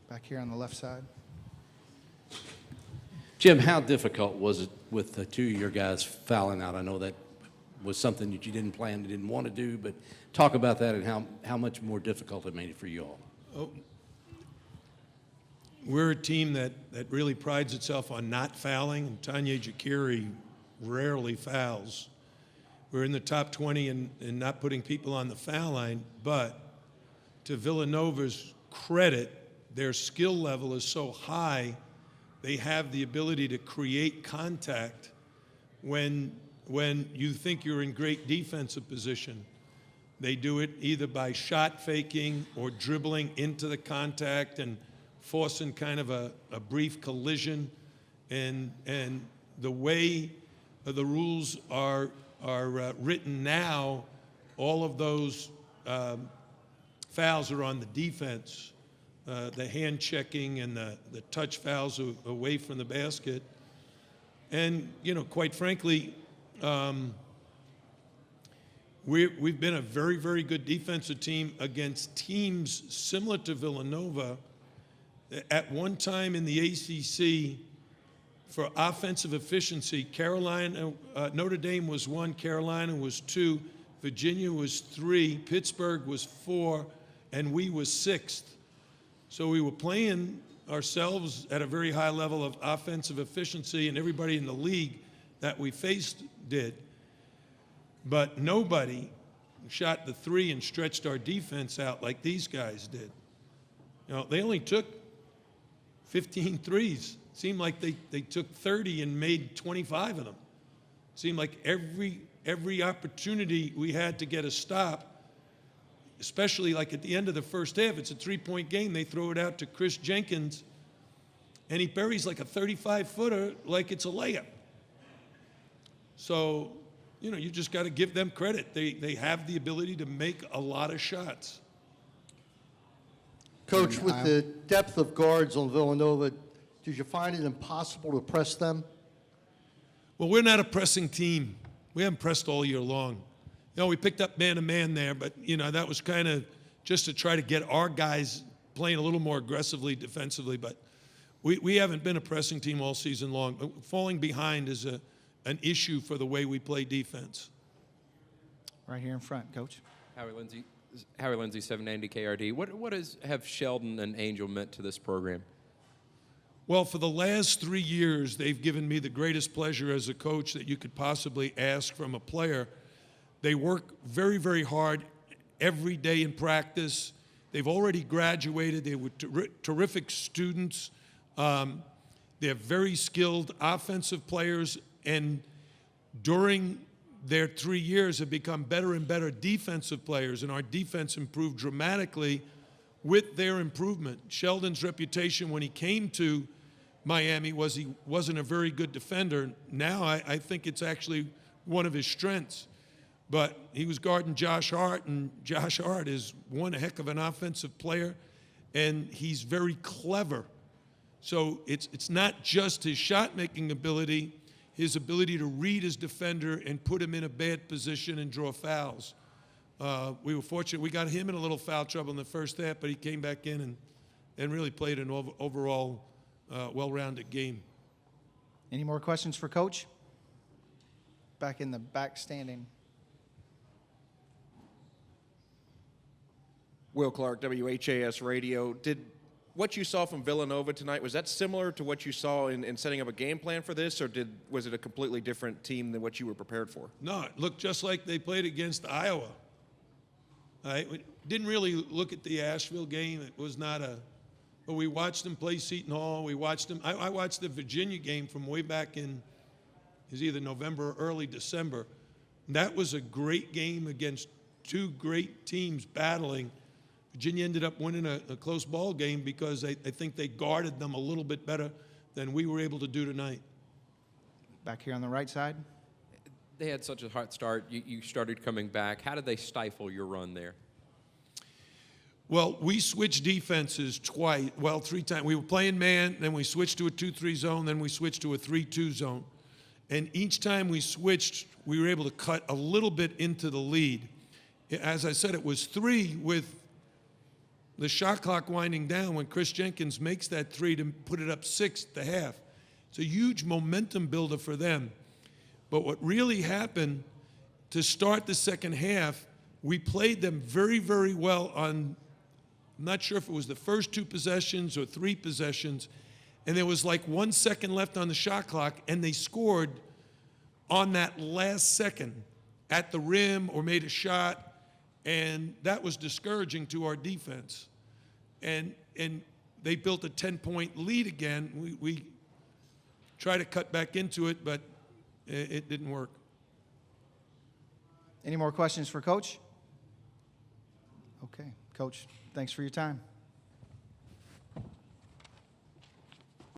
Back here on the left side. Jim, how difficult was it with the two of your guys fouling out? I know that was something that you didn't plan, you didn't want to do, but talk about that and how much more difficult it made it for you all. Oh, we're a team that really prides itself on not fouling, and Tanya Jakiri rarely fouls. We're in the top 20 in not putting people on the foul line, but to Villanova's credit, their skill level is so high, they have the ability to create contact when you think you're in great defensive position. They do it either by shot faking or dribbling into the contact and forcing kind of a brief collision. And the way the rules are written now, all of those fouls are on the defense. The hand checking and the touch fouls away from the basket. And, you know, quite frankly, we've been a very, very good defensive team against teams similar to Villanova. At one time in the ACC, for offensive efficiency, Notre Dame was 1, Carolina was 2, Virginia was 3, Pittsburgh was 4, and we was 6th. So we were playing ourselves at a very high level of offensive efficiency, and everybody in the league that we faced did. But nobody shot the 3 and stretched our defense out like these guys did. You know, they only took 15 threes. Seemed like they took 30 and made 25 of them. Seemed like every opportunity we had to get a stop, especially like at the end of the first half, it's a 3-point game. They throw it out to Chris Jenkins, and he buries like a 35-footer like it's a layup. So, you know, you just got to give them credit. They have the ability to make a lot of shots. Coach, with the depth of guards on Villanova, did you find it impossible to press them? Well, we're not a pressing team. We haven't pressed all year long. You know, we picked up man-to-man there, but, you know, that was kind of just to try to get our guys playing a little more aggressively defensively. But we haven't been a pressing team all season long. Falling behind is an issue for the way we play defense. Right here in front, Coach. Howie Lindsay, 790 KRD. What have Sheldon and Angel meant to this program? Well, for the last 3 years, they've given me the greatest pleasure as a coach that you could possibly ask from a player. They work very, very hard every day in practice. They've already graduated. They were terrific students. They're very skilled offensive players, and during their 3 years have become better and better defensive players, and our defense improved dramatically with their improvement. Sheldon's reputation when he came to Miami was he wasn't a very good defender. Now I think it's actually one of his strengths. But he was guarding Josh Hart, and Josh Hart is one heck of an offensive player, and he's very clever. So it's not just his shot-making ability, his ability to read his defender and put him in a bad position and draw fouls. We were fortunate. We got him in a little foul trouble in the first half, but he came back in and really played an overall well-rounded game. Any more questions for Coach? Back in the back standing. Will Clark, WHAS Radio. Did what you saw from Villanova tonight, was that similar to what you saw in setting up a game plan for this, or was it a completely different team than what you were prepared for? No, it looked just like they played against Iowa. We didn't really look at the Asheville game. It was not but we watched them play Seton Hall. We watched them. I watched the Virginia game from way back in, it was either November or early December. That was a great game against two great teams battling. Virginia ended up winning a close ball game because I think they guarded them a little bit better than we were able to do tonight. Back here on the right side. They had such a hot start. You started coming back. How did they stifle your run there? Well, we switched defenses three times. We were playing man, then we switched to a 2-3 zone, then we switched to a 3-2 zone. And each time we switched, we were able to cut a little bit into the lead. As I said, it was 3 with the shot clock winding down when Chris Jenkins makes that three to put it up 6 at the half. It's a huge momentum builder for them. But what really happened to start the second half, we played them very, very well on, I'm not sure if it was the first 2 possessions or 3 possessions, and there was like 1 second left on the shot clock, and they scored on that last second at the rim or made a shot, and that was discouraging to our defense. And they built a 10-point lead again. We tried to cut back into it, but it didn't work. Any more questions for Coach? Okay, Coach, thanks for your time.